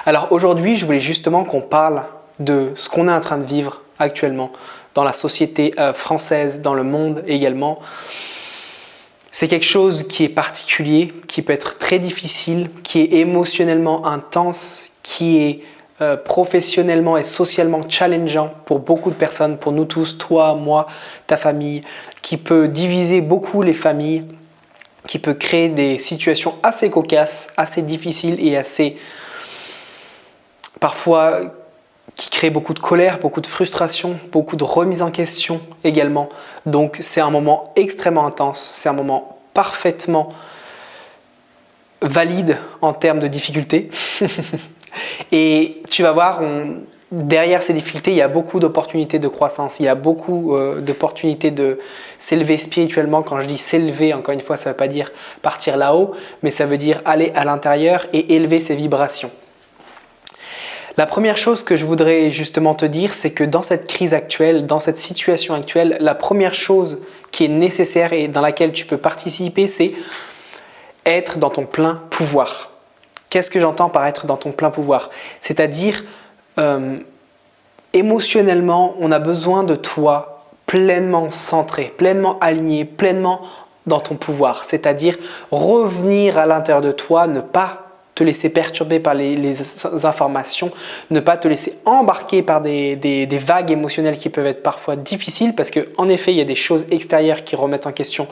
Alors aujourd'hui, je voulais justement qu'on parle de ce qu'on est en train de vivre actuellement dans la société française, dans le monde également. C'est quelque chose qui est particulier, qui peut être très difficile, qui est émotionnellement intense, qui est professionnellement et socialement challengeant pour beaucoup de personnes, pour nous tous, toi, moi, ta famille, qui peut diviser beaucoup les familles, qui peut créer des situations assez cocasses, assez difficiles et assez parfois qui crée beaucoup de colère, beaucoup de frustration, beaucoup de remise en question également. Donc c'est un moment extrêmement intense, c'est un moment parfaitement valide en termes de difficultés. Et tu vas voir, derrière ces difficultés, il y a beaucoup d'opportunités de croissance, il y a beaucoup d'opportunités de s'élever spirituellement. Quand je dis s'élever, encore une fois, ça ne veut pas dire partir là-haut, mais ça veut dire aller à l'intérieur et élever ses vibrations. La première chose que je voudrais justement te dire, c'est que dans cette crise actuelle, dans cette situation actuelle, la première chose qui est nécessaire et dans laquelle tu peux participer, c'est être dans ton plein pouvoir. Qu'est-ce que j'entends par être dans ton plein pouvoir? C'est-à-dire, émotionnellement, on a besoin de toi pleinement centré, pleinement aligné, pleinement dans ton pouvoir. C'est-à-dire revenir à l'intérieur de toi, ne pas te laisser perturber par les informations, ne pas te laisser embarquer par des vagues émotionnelles qui peuvent être parfois difficiles parce qu'en effet, il y a des choses extérieures qui remettent en question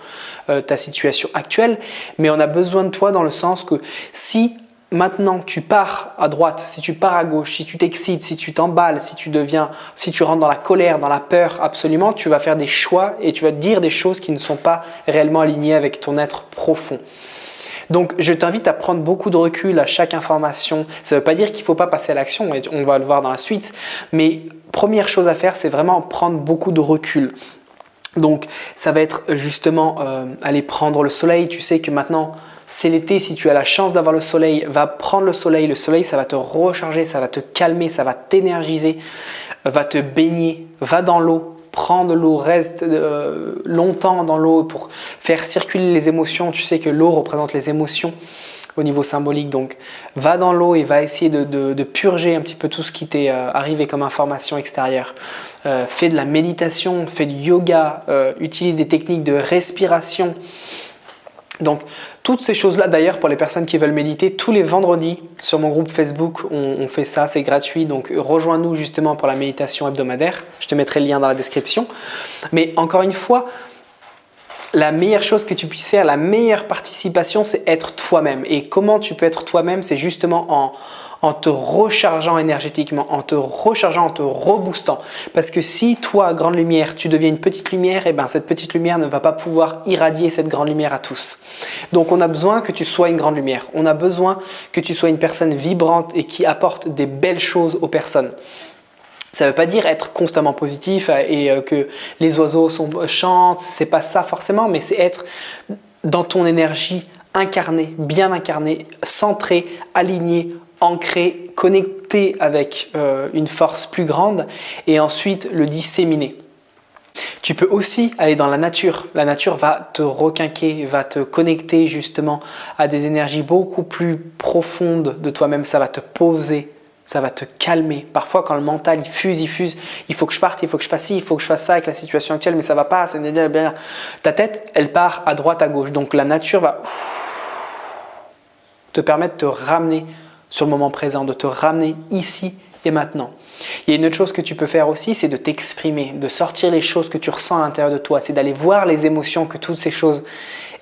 ta situation actuelle, mais on a besoin de toi dans le sens que si maintenant tu pars à droite, si tu pars à gauche, si tu t'excites, si tu t'emballes, si tu rentres dans la colère, dans la peur, absolument, tu vas faire des choix et tu vas dire des choses qui ne sont pas réellement alignées avec ton être profond. Donc, je t'invite à prendre beaucoup de recul à chaque information. Ça ne veut pas dire qu'il ne faut pas passer à l'action, et on va le voir dans la suite. Mais première chose à faire, c'est vraiment prendre beaucoup de recul. Donc, ça va être justement aller prendre le soleil. Tu sais que maintenant, c'est l'été. Si tu as la chance d'avoir le soleil, va prendre le soleil. Le soleil, ça va te recharger, ça va te calmer, ça va t'énergiser, va te baigner, va dans l'eau. Prends de l'eau, reste longtemps dans l'eau pour faire circuler les émotions. Tu sais que l'eau représente les émotions au niveau symbolique. Donc, va dans l'eau et va essayer de purger un petit peu tout ce qui t'est arrivé comme information extérieure. Fais de la méditation, fais du yoga, utilise des techniques de respiration. Donc, toutes ces choses-là, d'ailleurs, pour les personnes qui veulent méditer, tous les vendredis sur mon groupe Facebook, on fait ça, c'est gratuit. Donc, rejoins-nous justement pour la méditation hebdomadaire. Je te mettrai le lien dans la description. Mais encore une fois, la meilleure chose que tu puisses faire, la meilleure participation, c'est être toi-même. Et comment tu peux être toi-même? C'est justement en te rechargeant énergétiquement, en te rechargeant, en te reboostant. Parce que si toi, grande lumière, tu deviens une petite lumière, et cette petite lumière ne va pas pouvoir irradier cette grande lumière à tous. Donc on a besoin que tu sois une grande lumière. On a besoin que tu sois une personne vibrante et qui apporte des belles choses aux personnes. Ça ne veut pas dire être constamment positif et que les oiseaux chantent, c'est pas ça forcément, mais c'est être dans ton énergie incarné, bien incarné, centré, aligné, ancré, connecté avec une force plus grande et ensuite le disséminer. Tu peux aussi aller dans la nature. La nature va te requinquer, va te connecter justement à des énergies beaucoup plus profondes de toi-même. Ça va te poser. Ça va te calmer. Parfois, quand le mental il fuse, il faut que je parte, il faut que je fasse ci, il faut que je fasse ça avec la situation actuelle, mais ça va pas. Ta tête, elle part à droite, à gauche. Donc, la nature va te permettre de te ramener sur le moment présent, de te ramener ici et maintenant. Il y a une autre chose que tu peux faire aussi, c'est de t'exprimer, de sortir les choses que tu ressens à l'intérieur de toi. C'est d'aller voir les émotions que toutes ces choses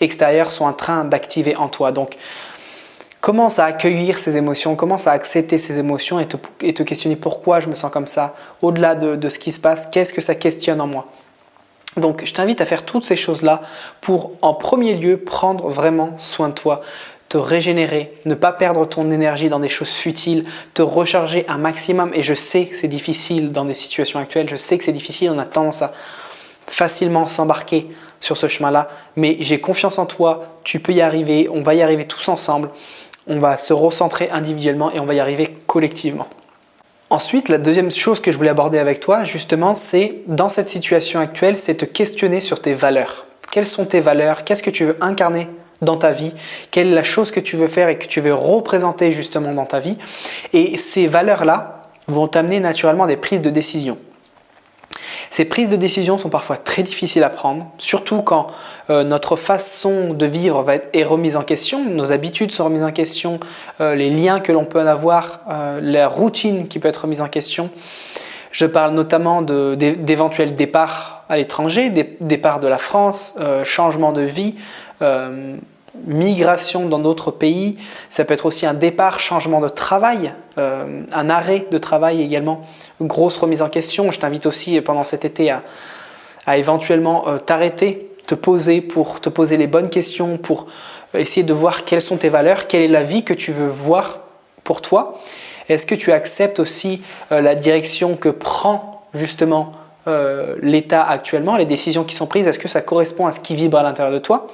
extérieures sont en train d'activer en toi. Donc, commence à accueillir ces émotions, commence à accepter ces émotions et te questionner pourquoi je me sens comme ça. Au-delà de ce qui se passe, qu'est-ce que ça questionne en moi? Donc, je t'invite à faire toutes ces choses-là pour, en premier lieu, prendre vraiment soin de toi, te régénérer, ne pas perdre ton énergie dans des choses futiles, te recharger un maximum. Et je sais que c'est difficile dans des situations actuelles, je sais que c'est difficile, on a tendance à facilement s'embarquer sur ce chemin-là, mais j'ai confiance en toi, tu peux y arriver, on va y arriver tous ensemble. On va se recentrer individuellement et on va y arriver collectivement. Ensuite, la deuxième chose que je voulais aborder avec toi, justement, c'est dans cette situation actuelle, c'est te questionner sur tes valeurs. Quelles sont tes valeurs? Qu'est-ce que tu veux incarner dans ta vie, quelle est la chose que tu veux faire et que tu veux représenter justement dans ta vie. Et ces valeurs-là vont t'amener naturellement à des prises de décision. Ces prises de décision sont parfois très difficiles à prendre, surtout quand notre façon de vivre est remise en question, nos habitudes sont remises en question, les liens que l'on peut en avoir, la routine qui peut être remise en question. Je parle notamment d'éventuels départs à l'étranger, départs de la France, changement de vie, migration dans d'autres pays. Ça peut être aussi un départ, changement de travail, un arrêt de travail également, une grosse remise en question. Je t'invite aussi pendant cet été à éventuellement t'arrêter, te poser les bonnes questions pour essayer de voir quelles sont tes valeurs, quelle est la vie que tu veux voir pour toi. Est-ce que tu acceptes aussi la direction que prend justement l'État actuellement, les décisions qui sont prises, est-ce que ça correspond à ce qui vibre à l'intérieur de toi?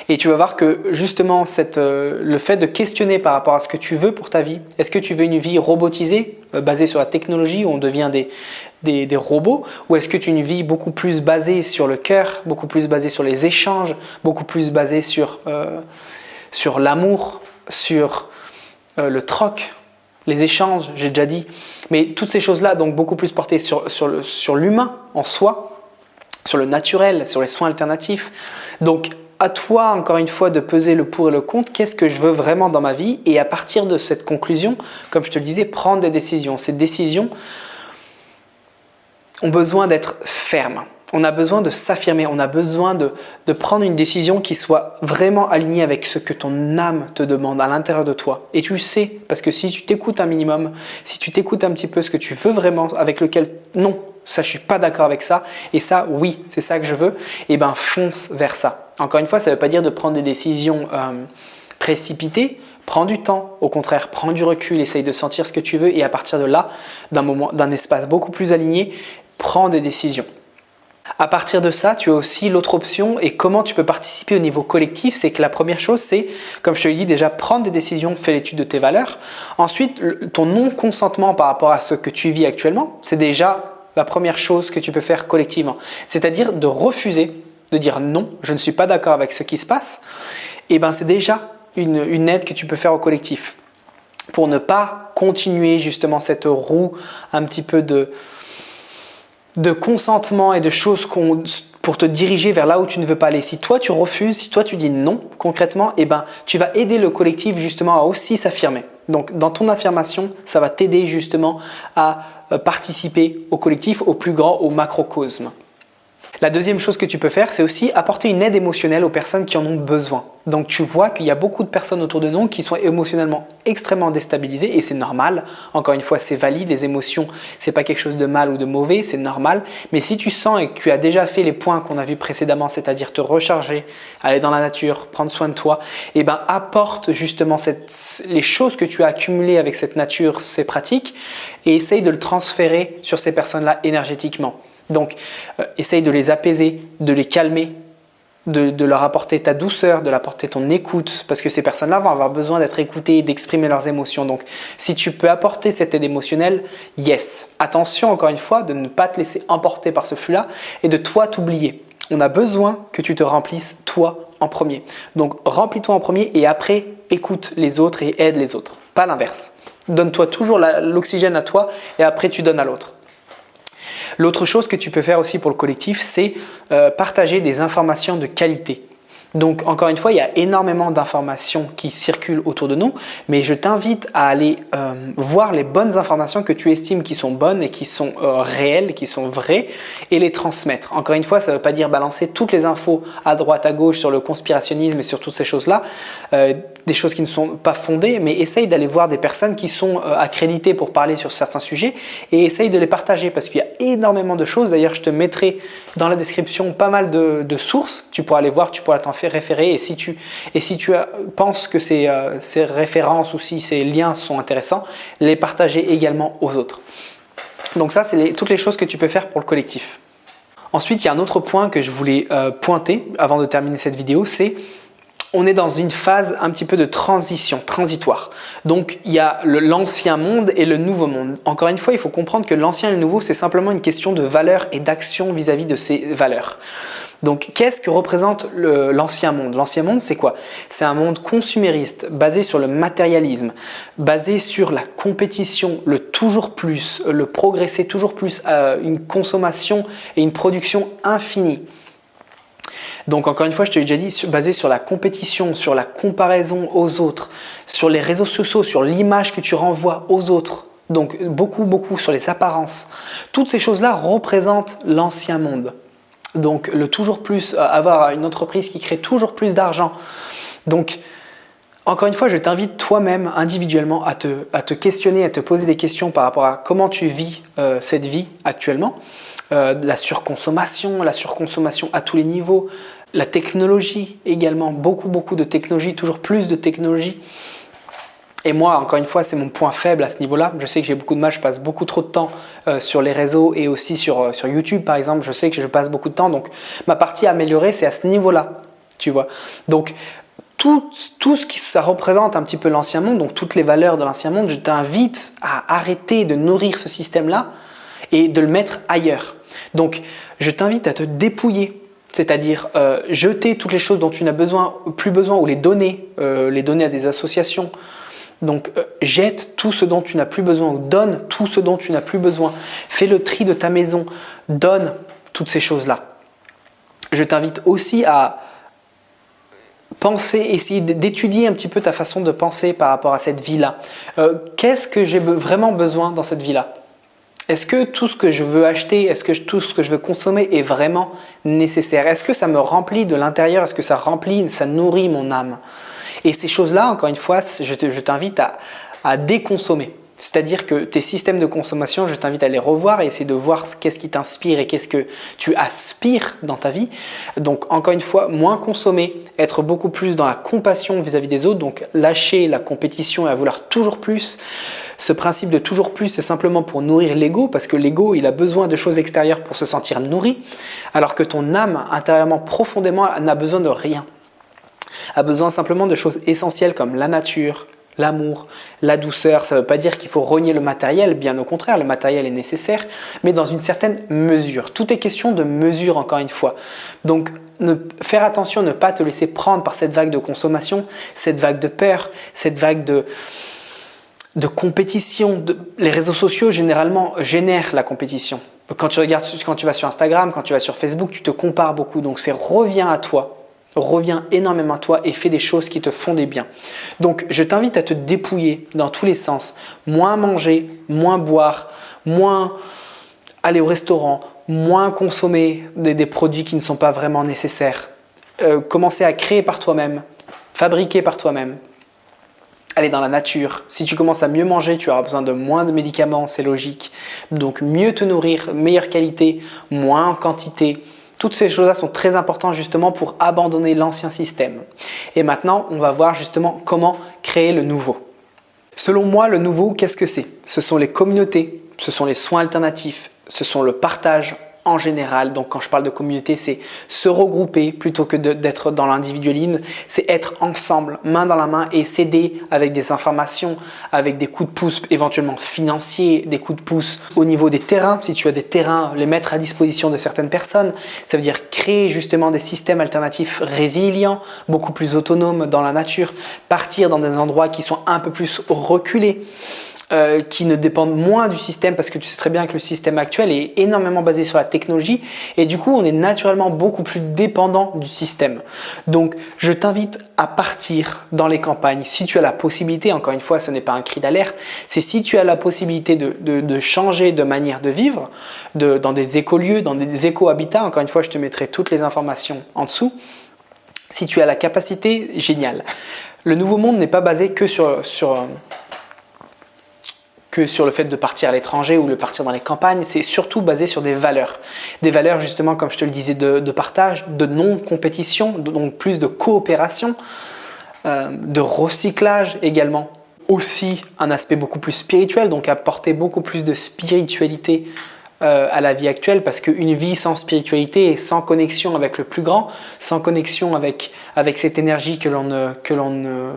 Et tu vas voir que justement le fait de questionner par rapport à ce que tu veux pour ta vie, est-ce que tu veux une vie robotisée, basée sur la technologie où on devient des robots, ou est-ce que tu veux une vie beaucoup plus basée sur le cœur, beaucoup plus basée sur les échanges, beaucoup plus basée sur l'amour, sur le troc, les échanges, j'ai déjà dit, mais toutes ces choses-là, donc beaucoup plus portées sur l'humain en soi, sur le naturel, sur les soins alternatifs. Donc à toi, encore une fois, de peser le pour et le contre. Qu'est-ce que je veux vraiment dans ma vie? Et à partir de cette conclusion, comme je te le disais, prendre des décisions. Ces décisions ont besoin d'être fermes. On a besoin de s'affirmer. On a besoin de prendre une décision qui soit vraiment alignée avec ce que ton âme te demande à l'intérieur de toi. Et tu le sais, parce que si tu t'écoutes un minimum, si tu t'écoutes un petit peu ce que tu veux vraiment, avec lequel non, ça je suis pas d'accord avec ça, et ça oui, c'est ça que je veux, et ben fonce vers ça. Encore une fois, ça ne veut pas dire de prendre des décisions précipitées. Prends du temps, au contraire, prends du recul, essaye de sentir ce que tu veux et à partir de là, d'un espace beaucoup plus aligné, prends des décisions. À partir de ça, tu as aussi l'autre option et comment tu peux participer au niveau collectif, c'est que la première chose, c'est, comme je te l'ai dit, déjà prendre des décisions, fais l'étude de tes valeurs. Ensuite, ton non-consentement par rapport à ce que tu vis actuellement, c'est déjà la première chose que tu peux faire collectivement. C'est-à-dire de refuser, de dire non, je ne suis pas d'accord avec ce qui se passe. Et ben c'est déjà une aide que tu peux faire au collectif pour ne pas continuer justement cette roue un petit peu de consentement et de choses pour te diriger vers là où tu ne veux pas aller. Si toi tu refuses, si toi tu dis non concrètement, eh ben, tu vas aider le collectif justement à aussi s'affirmer. Donc dans ton affirmation, ça va t'aider justement à participer au collectif, au plus grand, au macrocosme. La deuxième chose que tu peux faire, c'est aussi apporter une aide émotionnelle aux personnes qui en ont besoin. Donc tu vois qu'il y a beaucoup de personnes autour de nous qui sont émotionnellement extrêmement déstabilisées et c'est normal. Encore une fois, c'est valide, les émotions, c'est pas quelque chose de mal ou de mauvais, c'est normal. Mais si tu sens et que tu as déjà fait les points qu'on a vus précédemment, c'est-à-dire te recharger, aller dans la nature, prendre soin de toi, et ben apporte justement les choses que tu as accumulées avec cette nature, ces pratiques, et essaye de le transférer sur ces personnes-là énergétiquement. Donc, essaye de les apaiser, de les calmer, de leur apporter ta douceur, de leur apporter ton écoute, parce que ces personnes-là vont avoir besoin d'être écoutées et d'exprimer leurs émotions. Donc, si tu peux apporter cette aide émotionnelle, yes. Attention, encore une fois, de ne pas te laisser emporter par ce flux-là et de toi t'oublier. On a besoin que tu te remplisses toi en premier. Donc, remplis-toi en premier et après, écoute les autres et aide les autres. Pas l'inverse. Donne-toi toujours l'oxygène à toi et après, tu donnes à l'autre. L'autre chose que tu peux faire aussi pour le collectif, c'est partager des informations de qualité. Donc encore une fois, il y a énormément d'informations qui circulent autour de nous, mais je t'invite à aller voir les bonnes informations que tu estimes qui sont bonnes et qui sont réelles, qui sont vraies, et les transmettre. Encore une fois, ça ne veut pas dire balancer toutes les infos à droite, à gauche sur le conspirationnisme et sur toutes ces choses-là, des choses qui ne sont pas fondées, mais essaye d'aller voir des personnes qui sont accréditées pour parler sur certains sujets et essaye de les partager parce qu'il y a énormément de choses. D'ailleurs, je te mettrai dans la description pas mal de sources. Tu pourras aller voir, tu pourras t'en faire référer et si tu penses que ces références ou si ces liens sont intéressants, les partager également aux autres. Donc ça, c'est toutes les choses que tu peux faire pour le collectif. Ensuite, il y a un autre point que je voulais pointer avant de terminer cette vidéo, c'est on est dans une phase un petit peu de transition, transitoire. Donc, il y a l'ancien monde et le nouveau monde. Encore une fois, il faut comprendre que l'ancien et le nouveau, c'est simplement une question de valeur et d'action vis-à-vis de ces valeurs. Donc, qu'est-ce que représente l'ancien monde? L'ancien monde, c'est quoi? C'est un monde consumériste, basé sur le matérialisme, basé sur la compétition, le toujours plus, le progresser toujours plus, une consommation et une production infinie. Donc encore une fois, je te l'ai déjà dit, basé sur la compétition, sur la comparaison aux autres, sur les réseaux sociaux, sur l'image que tu renvoies aux autres. Donc beaucoup sur les apparences. Toutes ces choses-là représentent l'ancien monde. Donc le toujours plus, avoir une entreprise qui crée toujours plus d'argent. Donc encore une fois, je t'invite toi-même individuellement à te questionner, à te poser des questions par rapport à comment tu vis cette vie actuellement. La surconsommation à tous les niveaux, la technologie également, beaucoup de technologie, toujours plus de technologie. Et moi, encore une fois, c'est mon point faible à ce niveau-là. Je sais que j'ai beaucoup de mal, je passe beaucoup trop de temps sur les réseaux et aussi sur YouTube par exemple. Je sais que je passe beaucoup de temps, donc ma partie à améliorer, c'est à ce niveau-là, tu vois. Donc, tout ce qui ça représente un petit peu l'ancien monde, donc toutes les valeurs de l'ancien monde, je t'invite à arrêter de nourrir ce système-là et de le mettre ailleurs. Donc, je t'invite à te dépouiller, c'est-à-dire jeter toutes les choses dont tu n'as plus besoin ou les donner à des associations. Donc, jette tout ce dont tu n'as plus besoin ou donne tout ce dont tu n'as plus besoin. Fais le tri de ta maison, donne toutes ces choses-là. Je t'invite aussi à penser, essayer d'étudier un petit peu ta façon de penser par rapport à cette vie-là. Qu'est-ce que j'ai vraiment besoin dans cette vie-là? Est-ce que tout ce que je veux acheter, est-ce que tout ce que je veux consommer est vraiment nécessaire? Est-ce que ça me remplit de l'intérieur? Est-ce que ça nourrit mon âme? Et ces choses-là, encore une fois, je t'invite à déconsommer. C'est-à-dire que tes systèmes de consommation, je t'invite à les revoir et essayer de voir qu'est-ce qui t'inspire et qu'est-ce que tu aspires dans ta vie. Donc encore une fois, moins consommer, être beaucoup plus dans la compassion vis-à-vis des autres, donc lâcher la compétition et à vouloir toujours plus. Ce principe de toujours plus, c'est simplement pour nourrir l'ego, parce que l'ego, il a besoin de choses extérieures pour se sentir nourri, alors que ton âme, intérieurement, profondément, n'a besoin de rien. A besoin simplement de choses essentielles comme la nature, l'amour, la douceur. Ça ne veut pas dire qu'il faut renier le matériel, bien au contraire, le matériel est nécessaire, mais dans une certaine mesure. Tout est question de mesure, encore une fois. Donc, faire attention, ne pas te laisser prendre par cette vague de consommation, cette vague de peur, cette vague de compétition. Les réseaux sociaux, généralement, génèrent la compétition. Quand tu vas sur Instagram, quand tu vas sur Facebook, tu te compares beaucoup. Donc, reviens à toi. Reviens énormément à toi et fais des choses qui te font des biens. Donc, je t'invite à te dépouiller dans tous les sens. Moins manger, moins boire, moins aller au restaurant, moins consommer des produits qui ne sont pas vraiment nécessaires. Commencer à créer par toi-même, fabriquer par toi-même. Aller dans la nature. Si tu commences à mieux manger, tu auras besoin de moins de médicaments, c'est logique. Donc, mieux te nourrir, meilleure qualité, moins en quantité. Toutes ces choses-là sont très importantes justement pour abandonner l'ancien système. Et maintenant, on va voir justement comment créer le nouveau. Selon moi, le nouveau, qu'est-ce que c'est? Ce sont les communautés, ce sont les soins alternatifs, ce sont le partage en général. Donc quand je parle de communauté, c'est se regrouper plutôt que d'être dans l'individualisme. C'est être ensemble, main dans la main et s'aider avec des informations, avec des coups de pouce éventuellement financiers, des coups de pouce au niveau des terrains. Si tu as des terrains, les mettre à disposition de certaines personnes. Ça veut dire créer justement des systèmes alternatifs résilients, beaucoup plus autonomes dans la nature, partir dans des endroits qui sont un peu plus reculés. Qui ne dépendent moins du système, parce que tu sais très bien que le système actuel est énormément basé sur la technologie et du coup on est naturellement beaucoup plus dépendant du système. Donc je t'invite à partir dans les campagnes si tu as la possibilité. Encore une fois, ce n'est pas un cri d'alerte, c'est si tu as la possibilité de changer de manière de vivre, dans des écolieux, dans des éco-habitats. Encore une fois, je te mettrai toutes les informations en dessous. Si tu as la capacité, génial. Le nouveau monde n'est pas basé que sur le fait de partir à l'étranger ou de partir dans les campagnes, c'est surtout basé sur des valeurs. Des valeurs justement, comme je te le disais, de partage, de non-compétition, donc plus de coopération, de recyclage également. Aussi un aspect beaucoup plus spirituel, donc apporter beaucoup plus de spiritualité à la vie actuelle, parce qu'une vie sans spiritualité et sans connexion avec le plus grand, sans connexion avec cette énergie que l'on ne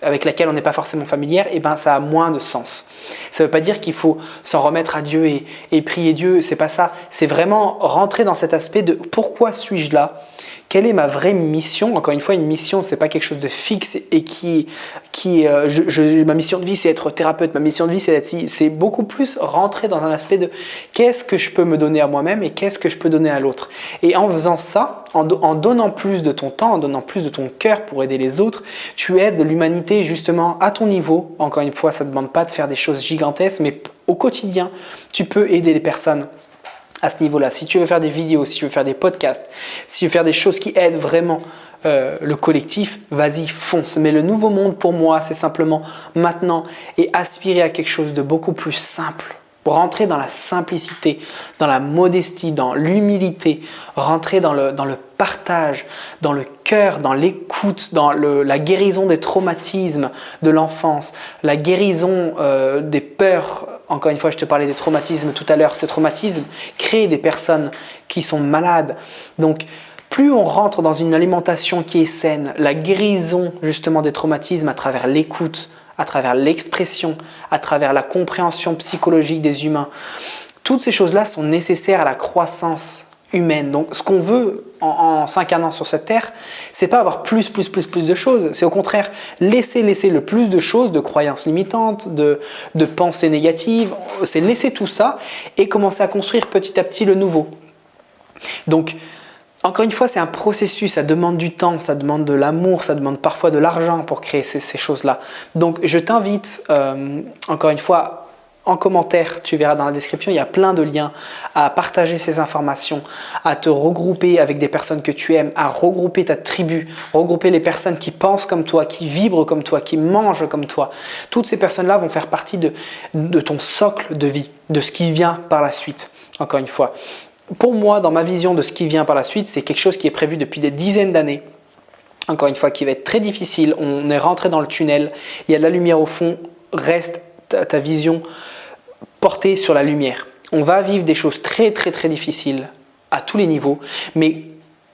avec laquelle on n'est pas forcément familière, et ben ça a moins de sens. Ça ne veut pas dire qu'il faut s'en remettre à Dieu et prier Dieu, c'est pas ça. C'est vraiment rentrer dans cet aspect de pourquoi suis-je là ? Quelle est ma vraie mission ? Encore une fois, une mission, c'est pas quelque chose de fixe et ma mission de vie, c'est être thérapeute. Ma mission de vie, c'est beaucoup plus rentrer dans un aspect de qu'est-ce que je peux me donner à moi-même et qu'est-ce que je peux donner à l'autre. Et en faisant ça, en donnant plus de ton temps, en donnant plus de ton cœur pour aider les autres, tu aides l'humanité justement à ton niveau. Encore une fois, ça ne demande pas de faire des choses gigantesques, mais au quotidien, tu peux aider les personnes à ce niveau-là. Si tu veux faire des vidéos, si tu veux faire des podcasts, si tu veux faire des choses qui aident vraiment le collectif, vas-y, fonce. Mais le nouveau monde pour moi, c'est simplement maintenant et aspirer à quelque chose de beaucoup plus simple. Rentrer dans la simplicité, dans la modestie, dans l'humilité, rentrer dans le partage, dans le cœur, dans l'écoute, dans la guérison des traumatismes de l'enfance, la guérison des peurs. Encore une fois, je te parlais des traumatismes tout à l'heure. Ces traumatismes créent des personnes qui sont malades. Donc, plus on rentre dans une alimentation qui est saine, la guérison justement des traumatismes à travers l'écoute, à travers l'expression, à travers la compréhension psychologique des humains, toutes ces choses-là sont nécessaires à la croissance humaine. Donc, ce qu'on veut en s'incarnant sur cette terre, c'est pas avoir plus de choses. C'est au contraire laisser le plus de choses, de croyances limitantes, de pensées négatives. C'est laisser tout ça et commencer à construire petit à petit le nouveau. Donc, encore une fois, c'est un processus, ça demande du temps, ça demande de l'amour, ça demande parfois de l'argent pour créer ces choses-là. Donc, je t'invite, encore une fois, en commentaire, tu verras dans la description, il y a plein de liens à partager ces informations, à te regrouper avec des personnes que tu aimes, à regrouper ta tribu, regrouper les personnes qui pensent comme toi, qui vibrent comme toi, qui mangent comme toi. Toutes ces personnes-là vont faire partie de ton socle de vie, de ce qui vient par la suite, encore une fois. Pour moi, dans ma vision de ce qui vient par la suite, c'est quelque chose qui est prévu depuis des dizaines d'années. Encore une fois, qui va être très difficile. On est rentré dans le tunnel, il y a de la lumière au fond, reste ta vision portée sur la lumière. On va vivre des choses très difficiles à tous les niveaux, mais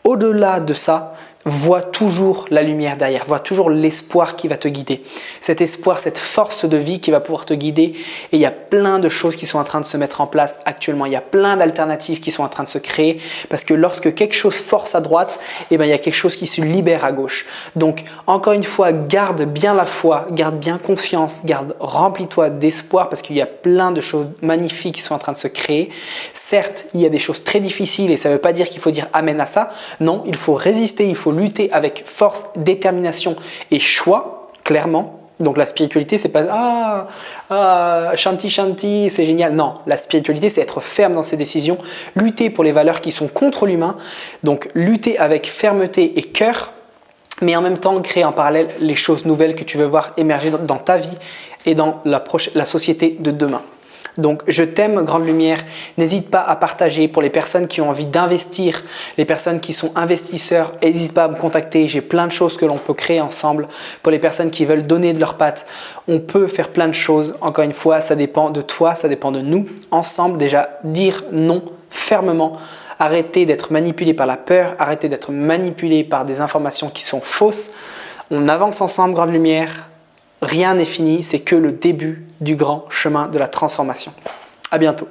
au-delà de ça, vois toujours la lumière derrière, vois toujours l'espoir qui va te guider. Cet espoir, cette force de vie qui va pouvoir te guider. Et il y a plein de choses qui sont en train de se mettre en place actuellement. Il y a plein d'alternatives qui sont en train de se créer parce que lorsque quelque chose force à droite, eh bien, il y a quelque chose qui se libère à gauche. Donc, encore une fois, garde bien la foi, garde bien confiance, remplis-toi d'espoir parce qu'il y a plein de choses magnifiques qui sont en train de se créer. Certes, il y a des choses très difficiles et ça ne veut pas dire qu'il faut dire amen à ça. Non, il faut résister, il faut lutter avec force, détermination et choix, clairement. Donc la spiritualité, c'est pas shanti, c'est génial. Non, la spiritualité, c'est être ferme dans ses décisions, lutter pour les valeurs qui sont contre l'humain. Donc lutter avec fermeté et cœur, mais en même temps créer en parallèle les choses nouvelles que tu veux voir émerger dans ta vie et dans la société de demain. Donc, je t'aime, Grande Lumière. N'hésite pas à partager pour les personnes qui ont envie d'investir, les personnes qui sont investisseurs. N'hésite pas à me contacter. J'ai plein de choses que l'on peut créer ensemble. Pour les personnes qui veulent donner de leurs pattes, on peut faire plein de choses. Encore une fois, ça dépend de toi, ça dépend de nous. Ensemble, déjà, dire non fermement. Arrêter d'être manipulé par la peur. Arrêter d'être manipulé par des informations qui sont fausses. On avance ensemble, Grande Lumière. Rien n'est fini, c'est que le début du grand chemin de la transformation. À bientôt.